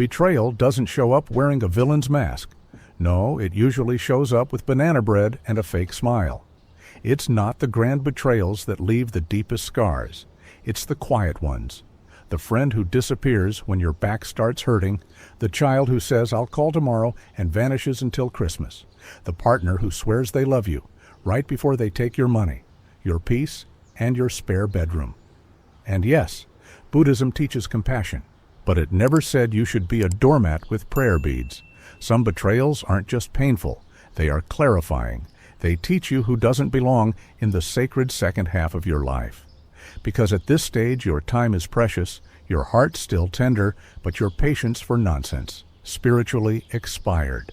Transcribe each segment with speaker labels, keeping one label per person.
Speaker 1: Betrayal doesn't show up wearing a villain's mask. No, it usually shows up with banana bread and a fake smile. It's not the grand betrayals that leave the deepest scars. It's the quiet ones. The friend who disappears when your back starts hurting, the child who says, "I'll call tomorrow," and vanishes until Christmas, the partner who swears they love you right before they take your money, your peace, and your spare bedroom. And yes, Buddhism teaches compassion, but it never said you should be a doormat with prayer beads. Some betrayals aren't just painful, they are clarifying. They teach you who doesn't belong in the sacred second half of your life. Because at this stage your time is precious, your heart still tender, but your patience for nonsense, spiritually expired.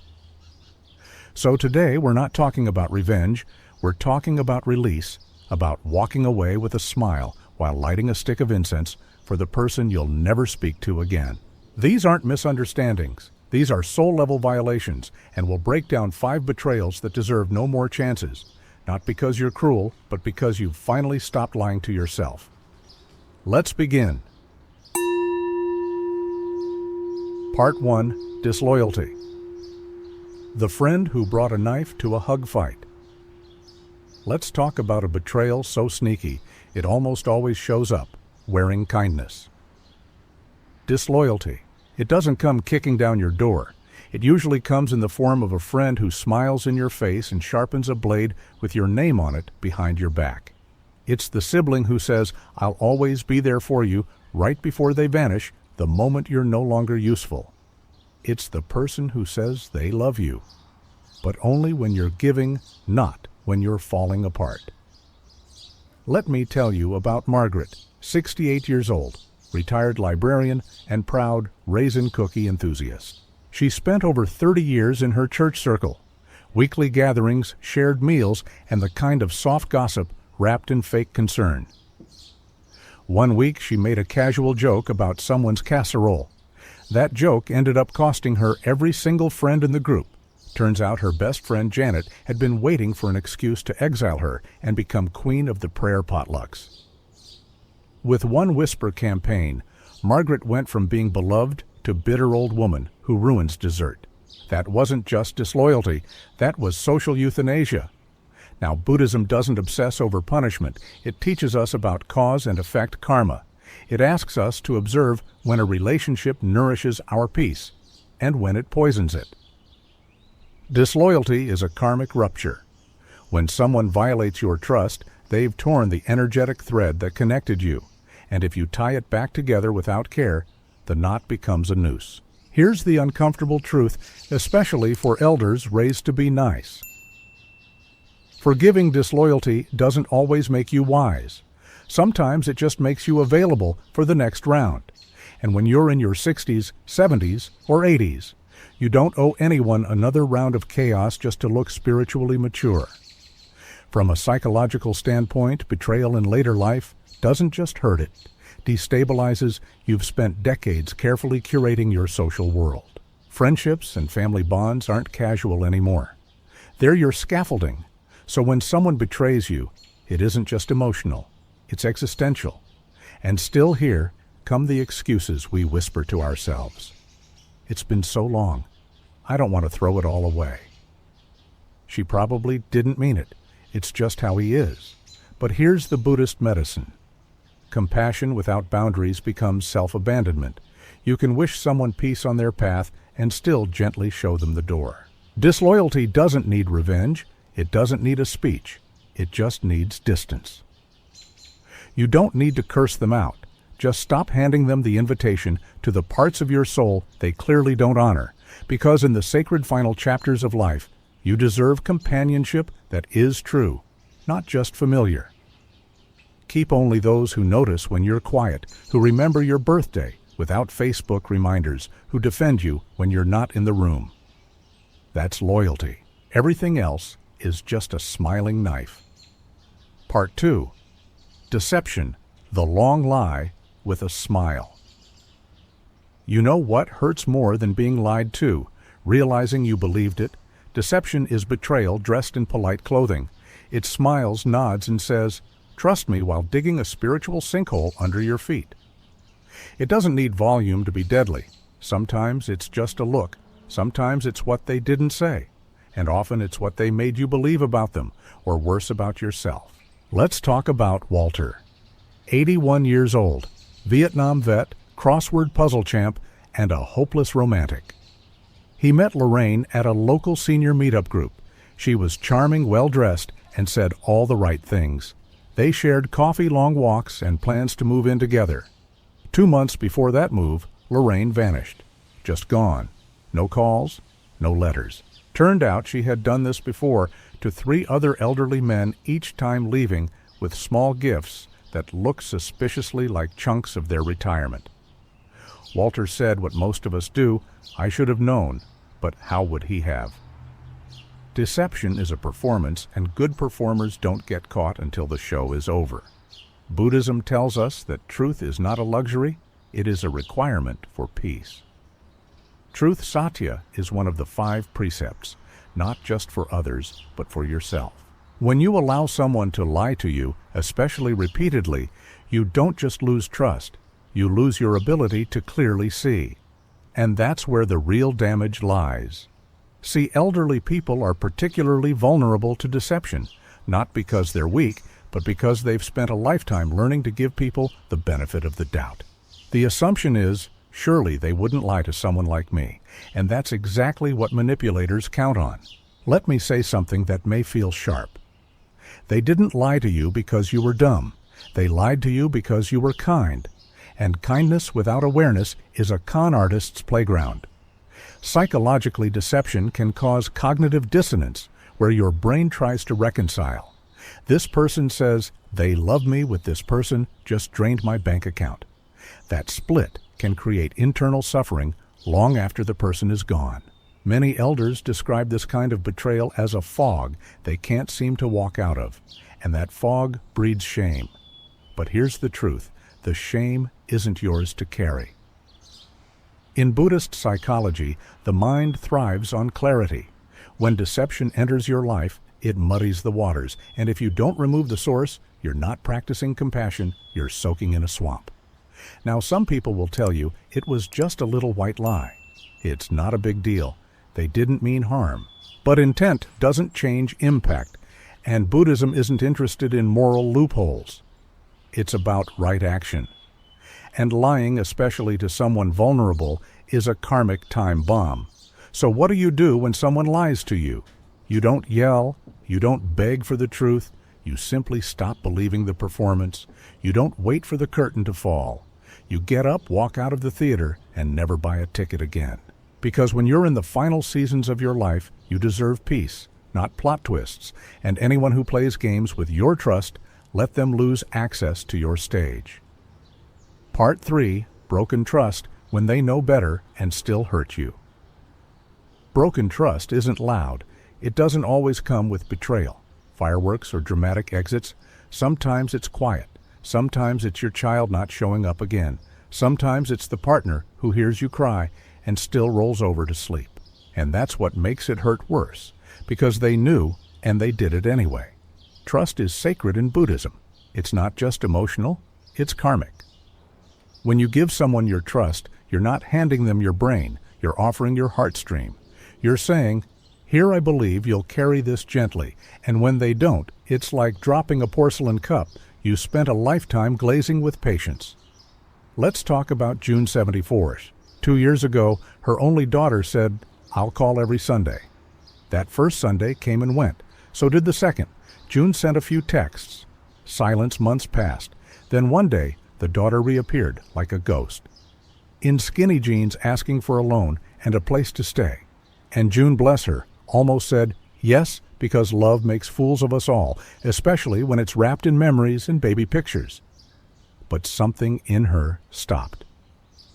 Speaker 1: So today we're not talking about revenge, we're talking about release, about walking away with a smile while lighting a stick of incense for the person you'll never speak to again. These aren't misunderstandings. These are soul-level violations, and will break down 5 betrayals that deserve no more chances. Not because you're cruel, but because you've finally stopped lying to yourself. Let's begin. Part 1. Disloyalty. The friend who brought a knife to a hug fight. Let's talk about a betrayal so sneaky, it almost always shows up, wearing kindness. Disloyalty. It doesn't come kicking down your door. It usually comes in the form of a friend who smiles in your face and sharpens a blade with your name on it behind your back. It's the sibling who says, "I'll always be there for you," right before they vanish, the moment you're no longer useful. It's the person who says they love you, but only when you're giving, not when you're falling apart. Let me tell you about Margaret, 68 years old, retired librarian and proud raisin cookie enthusiast. She spent over 30 years in her church circle, weekly gatherings, shared meals, and the kind of soft gossip wrapped in fake concern. One week she made a casual joke about someone's casserole. That joke ended up costing her every single friend in the group. Turns out her best friend Janet had been waiting for an excuse to exile her and become queen of the prayer potlucks. With one whisper campaign, Margaret went from being beloved to bitter old woman who ruins dessert. That wasn't just disloyalty, that was social euthanasia. Now, Buddhism doesn't obsess over punishment. It teaches us about cause and effect karma. It asks us to observe when a relationship nourishes our peace and when it poisons it. Disloyalty is a karmic rupture. When someone violates your trust, they've torn the energetic thread that connected you, and if you tie it back together without care, the knot becomes a noose. Here's the uncomfortable truth, especially for elders raised to be nice. Forgiving disloyalty doesn't always make you wise. Sometimes it just makes you available for the next round. And when you're in your 60s, 70s, or 80s, you don't owe anyone another round of chaos just to look spiritually mature. From a psychological standpoint, betrayal in later life doesn't just hurt it, destabilizes. You've spent decades carefully curating your social world. Friendships and family bonds aren't casual anymore. They're your scaffolding. So when someone betrays you, it isn't just emotional, it's existential. And still here come the excuses we whisper to ourselves. It's been so long, I don't want to throw it all away. She probably didn't mean it. It's just how he is. But here's the Buddhist medicine. Compassion without boundaries becomes self-abandonment. You can wish someone peace on their path and still gently show them the door. Disloyalty doesn't need revenge. It doesn't need a speech. It just needs distance. You don't need to curse them out. Just stop handing them the invitation to the parts of your soul they clearly don't honor, because in the sacred final chapters of life, you deserve companionship that is true, not just familiar. Keep only those who notice when you're quiet, who remember your birthday without Facebook reminders, who defend you when you're not in the room. That's loyalty. Everything else is just a smiling knife. Part 2. Deception, the long lie with a smile. You know what hurts more than being lied to? Realizing you believed it? Deception is betrayal dressed in polite clothing. It smiles, nods, and says, "Trust me," while digging a spiritual sinkhole under your feet. It doesn't need volume to be deadly. Sometimes it's just a look. Sometimes it's what they didn't say. And often it's what they made you believe about them, or worse, about yourself. Let's talk about Walter. 81 years old, Vietnam vet, crossword puzzle champ, and a hopeless romantic. He met Lorraine at a local senior meetup group. She was charming, well-dressed, and said all the right things. They shared coffee, long walks, and plans to move in together. 2 months before that move, Lorraine vanished. Just gone. No calls, no letters. Turned out she had done this before to 3 other elderly men, each time leaving with small gifts that looked suspiciously like chunks of their retirement. Walter said what most of us do: I should have known, but how would he have? Deception is a performance, and good performers don't get caught until the show is over. Buddhism tells us that truth is not a luxury, it is a requirement for peace. Truth satya is one of the 5 precepts, not just for others, but for yourself. When you allow someone to lie to you, especially repeatedly, you don't just lose trust, you lose your ability to clearly see. And that's where the real damage lies. See, elderly people are particularly vulnerable to deception, not because they're weak, but because they've spent a lifetime learning to give people the benefit of the doubt. The assumption is, surely they wouldn't lie to someone like me, and that's exactly what manipulators count on. Let me say something that may feel sharp. They didn't lie to you because you were dumb. They lied to you because you were kind. And kindness without awareness is a con artist's playground. Psychologically, deception can cause cognitive dissonance, where your brain tries to reconcile. This person says, they love me with this person just drained my bank account. That split can create internal suffering long after the person is gone. Many elders describe this kind of betrayal as a fog they can't seem to walk out of, and that fog breeds shame. But here's the truth: the shame isn't yours to carry. In Buddhist psychology, the mind thrives on clarity. When deception enters your life, it muddies the waters, and if you don't remove the source, you're not practicing compassion, you're soaking in a swamp. Now, some people will tell you it was just a little white lie. It's not a big deal. They didn't mean harm. But intent doesn't change impact, and Buddhism isn't interested in moral loopholes. It's about right action. And lying, especially to someone vulnerable, is a karmic time bomb. So what do you do when someone lies to you? You don't yell, you don't beg for the truth, you simply stop believing the performance. You don't wait for the curtain to fall. You get up, walk out of the theater, and never buy a ticket again. Because when you're in the final seasons of your life, you deserve peace, not plot twists, and anyone who plays games with your trust, let them lose access to your stage. Part 3, Broken Trust, when they know better and still hurt you. Broken trust isn't loud. It doesn't always come with betrayal, fireworks, or dramatic exits. Sometimes it's quiet. Sometimes it's your child not showing up again. Sometimes it's the partner who hears you cry and still rolls over to sleep. And that's what makes it hurt worse, because they knew and they did it anyway. Trust is sacred in Buddhism. It's not just emotional, it's karmic. When you give someone your trust, you're not handing them your brain, you're offering your heartstream. You're saying, here I believe you'll carry this gently, and when they don't, it's like dropping a porcelain cup you spent a lifetime glazing with patience. Let's talk about June 74th. 2 years ago, her only daughter said, I'll call every Sunday. That first Sunday came and went. So did the second. June sent a few texts. Silence. Months passed. Then one day, the daughter reappeared like a ghost. In skinny jeans, asking for a loan and a place to stay. And June, bless her, almost said, yes, because love makes fools of us all, especially when it's wrapped in memories and baby pictures. But something in her stopped.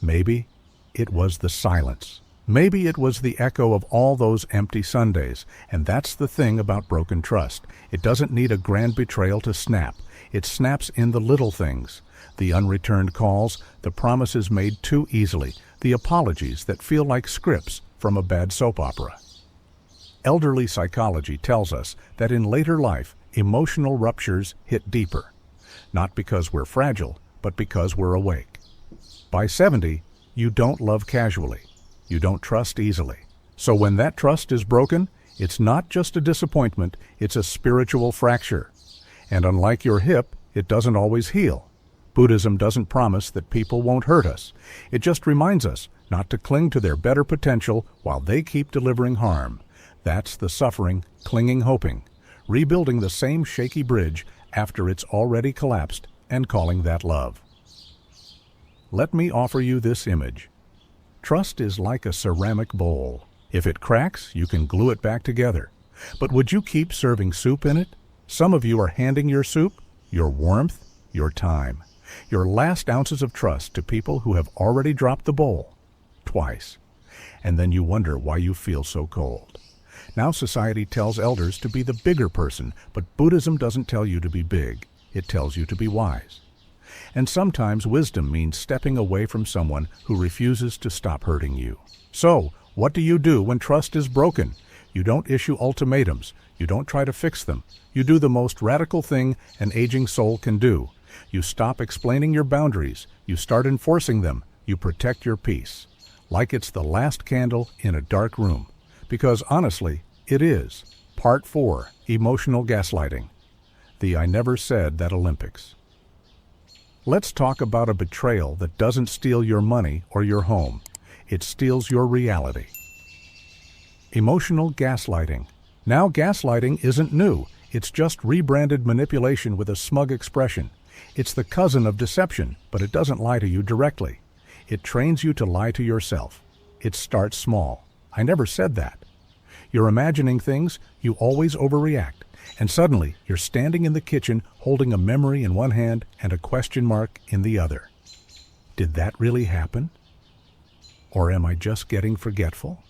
Speaker 1: Maybe it was the silence. Maybe it was the echo of all those empty Sundays. And that's the thing about broken trust. It doesn't need a grand betrayal to snap. It snaps in the little things. The unreturned calls, the promises made too easily, the apologies that feel like scripts from a bad soap opera. Elderly psychology tells us that in later life, emotional ruptures hit deeper. Not because we're fragile, but because we're awake. By 70, You don't love casually. You don't trust easily. So when that trust is broken, it's not just a disappointment, it's a spiritual fracture. And unlike your hip, it doesn't always heal. Buddhism doesn't promise that people won't hurt us. It just reminds us not to cling to their better potential while they keep delivering harm. That's the suffering, clinging, hoping, rebuilding the same shaky bridge after it's already collapsed and calling that love. Let me offer you this image. Trust is like a ceramic bowl. If it cracks, you can glue it back together. But would you keep serving soup in it? Some of you are handing your soup, your warmth, your time, your last ounces of trust to people who have already dropped the bowl twice. And then you wonder why you feel so cold. Now society tells elders to be the bigger person, but Buddhism doesn't tell you to be big. It tells you to be wise. And sometimes wisdom means stepping away from someone who refuses to stop hurting you. So, what do you do when trust is broken? You don't issue ultimatums. You don't try to fix them. You do the most radical thing an aging soul can do. You stop explaining your boundaries. You start enforcing them. You protect your peace. Like it's the last candle in a dark room. Because honestly, it is. Part 4, Emotional Gaslighting. The I Never Said That Olympics. Let's talk about a betrayal that doesn't steal your money or your home. It steals your reality. Emotional gaslighting. Now gaslighting isn't new. It's just rebranded manipulation with a smug expression. It's the cousin of deception, but it doesn't lie to you directly. It trains you to lie to yourself. It starts small. I never said that. You're imagining things, you always overreact. And suddenly, you're standing in the kitchen holding a memory in one hand and a question mark in the other. Did that really happen? Or am I just getting forgetful?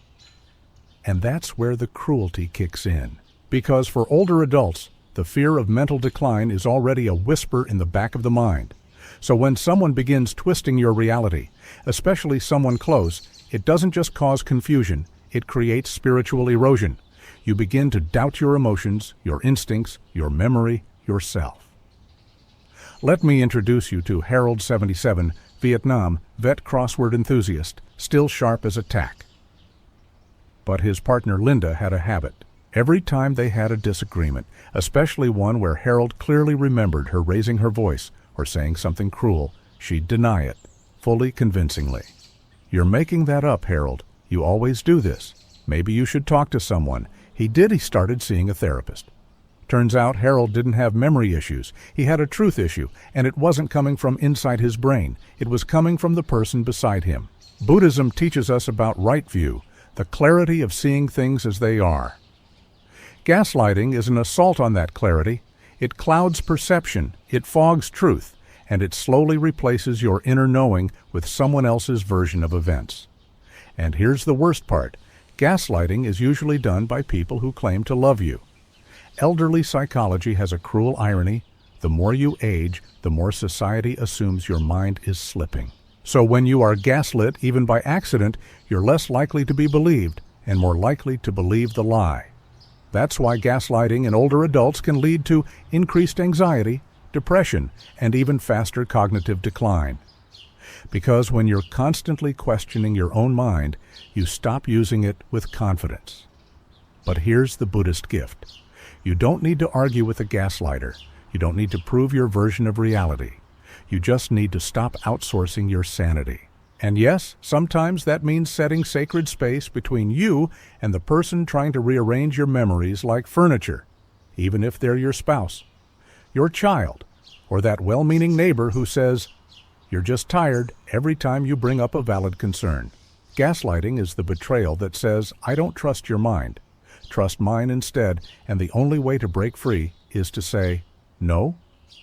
Speaker 1: And that's where the cruelty kicks in. Because for older adults, the fear of mental decline is already a whisper in the back of the mind. So when someone begins twisting your reality, especially someone close, it doesn't just cause confusion, it creates spiritual erosion. You begin to doubt your emotions, your instincts, your memory, yourself. Let me introduce you to Harold, 77, Vietnam, vet crossword enthusiast, still sharp as a tack. But his partner Linda had a habit. Every time they had a disagreement, especially one where Harold clearly remembered her raising her voice or saying something cruel, she'd deny it, fully convincingly. You're making that up, Harold. You always do this. Maybe you should talk to someone. He started seeing a therapist. Turns out Harold didn't have memory issues. He had a truth issue, and it wasn't coming from inside his brain. It was coming from the person beside him. Buddhism teaches us about right view, the clarity of seeing things as they are. Gaslighting is an assault on that clarity. It clouds perception, it fogs truth, and it slowly replaces your inner knowing with someone else's version of events. And here's the worst part. Gaslighting is usually done by people who claim to love you. Elderly psychology has a cruel irony. The more you age, the more society assumes your mind is slipping. So when you are gaslit, even by accident, you're less likely to be believed and more likely to believe the lie. That's why gaslighting in older adults can lead to increased anxiety, depression, and even faster cognitive decline. Because when you're constantly questioning your own mind, you stop using it with confidence. But here's the Buddhist gift. You don't need to argue with a gaslighter. You don't need to prove your version of reality. You just need to stop outsourcing your sanity. And yes, sometimes that means setting sacred space between you and the person trying to rearrange your memories like furniture, even if they're your spouse, your child, or that well-meaning neighbor who says, "You're just tired," every time you bring up a valid concern. Gaslighting is the betrayal that says, "I don't trust your mind. Trust mine instead," and the only way to break free is to say, "No,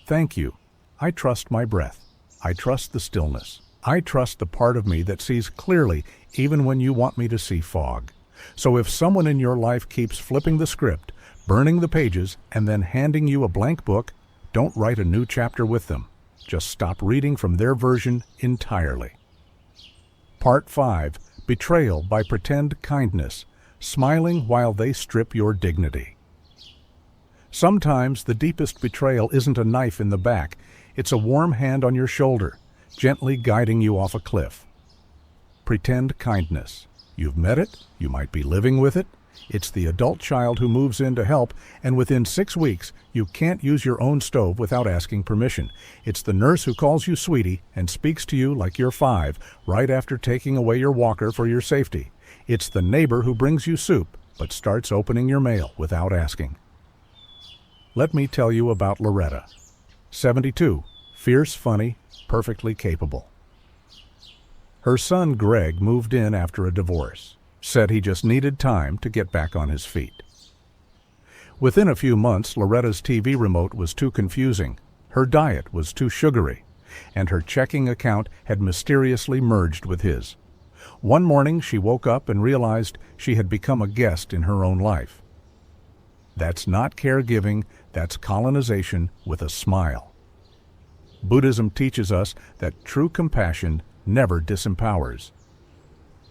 Speaker 1: thank you. I trust my breath. I trust the stillness. I trust the part of me that sees clearly even when you want me to see fog." So if someone in your life keeps flipping the script, burning the pages, and then handing you a blank book, don't write a new chapter with them. Just stop reading from their version entirely. Part 5. Betrayal by Pretend Kindness. Smiling while they strip your dignity. Sometimes the deepest betrayal isn't a knife in the back. It's a warm hand on your shoulder, gently guiding you off a cliff. Pretend kindness. You've met it, you might be living with it. It's the adult child who moves in to help, and within 6 weeks, you can't use your own stove without asking permission. It's the nurse who calls you sweetie and speaks to you like you're 5, right after taking away your walker for your safety. It's the neighbor who brings you soup, but starts opening your mail without asking. Let me tell you about Loretta. 72, fierce, funny, perfectly capable. Her son Greg moved in after a divorce. Said he just needed time to get back on his feet. Within a few months, Loretta's TV remote was too confusing, her diet was too sugary, and her checking account had mysteriously merged with his. One morning she woke up and realized she had become a guest in her own life. That's not caregiving, that's colonization with a smile. Buddhism teaches us that true compassion never disempowers.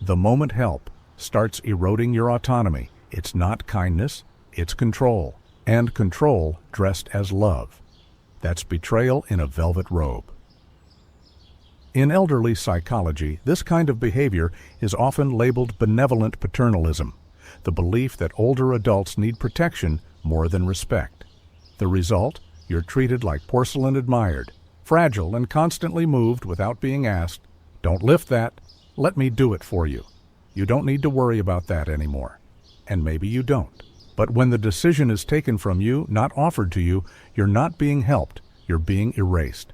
Speaker 1: The moment help starts eroding your autonomy, it's not kindness, it's control, and control dressed as love. That's betrayal in a velvet robe. In elderly psychology, this kind of behavior is often labeled benevolent paternalism, the belief that older adults need protection more than respect. The result? You're treated like porcelain admired, fragile and constantly moved without being asked, "Don't lift that, let me do it for you. You don't need to worry about that anymore." And maybe you don't. But when the decision is taken from you, not offered to you, you're not being helped, you're being erased.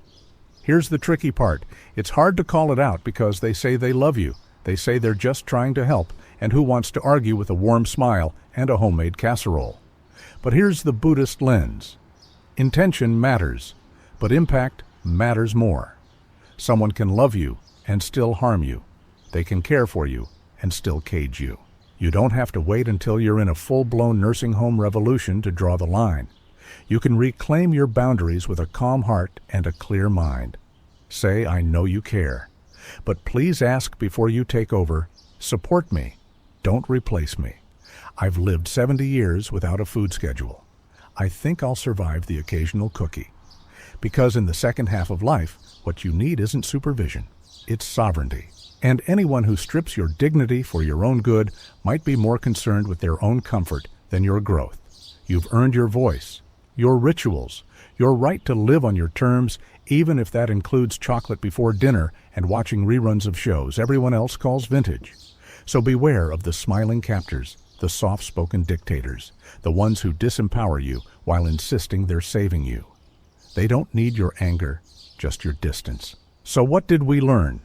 Speaker 1: Here's the tricky part. It's hard to call it out because they say they love you. They say they're just trying to help, and who wants to argue with a warm smile and a homemade casserole? But here's the Buddhist lens. Intention matters, but impact matters more. Someone can love you and still harm you. They can care for you and still cage you. You don't have to wait until you're in a full-blown nursing home revolution to draw the line. You can reclaim your boundaries with a calm heart and a clear mind. Say, "I know you care. But please ask before you take over, support me, don't replace me. I've lived 70 years without a food schedule. I think I'll survive the occasional cookie." Because in the second half of life, what you need isn't supervision, it's sovereignty. And anyone who strips your dignity for your own good might be more concerned with their own comfort than your growth. You've earned your voice, your rituals, your right to live on your terms, even if that includes chocolate before dinner and watching reruns of shows everyone else calls vintage. So beware of the smiling captors, the soft-spoken dictators, the ones who disempower you while insisting they're saving you. They don't need your anger, just your distance. So what did we learn?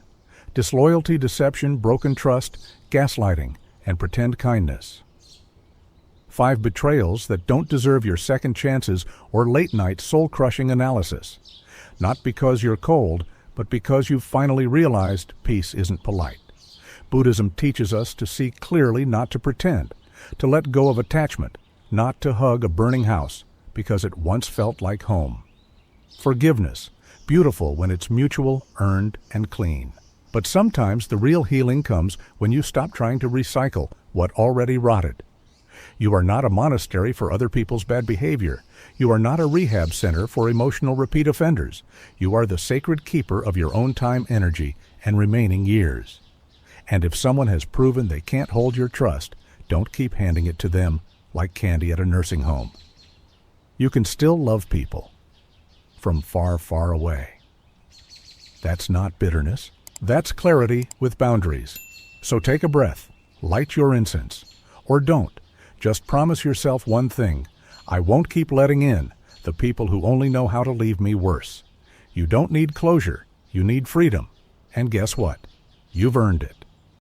Speaker 1: Disloyalty, deception, broken trust, gaslighting, and pretend kindness. 5 betrayals that don't deserve your second chances or late-night soul-crushing analysis. Not because you're cold, but because you've finally realized peace isn't polite. Buddhism teaches us to see clearly, not to pretend, to let go of attachment, not to hug a burning house because it once felt like home. Forgiveness, beautiful when it's mutual, earned, and clean. But sometimes the real healing comes when you stop trying to recycle what already rotted. You are not a monastery for other people's bad behavior. You are not a rehab center for emotional repeat offenders. You are the sacred keeper of your own time, energy, and remaining years. And if someone has proven they can't hold your trust, don't keep handing it to them like candy at a nursing home. You can still love people from far, far away. That's not bitterness. That's clarity with boundaries. So take a breath, light your incense, or don't. Just promise yourself one thing: I won't keep letting in the people who only know how to leave me worse. You don't need closure, you need freedom. And guess what? You've earned it.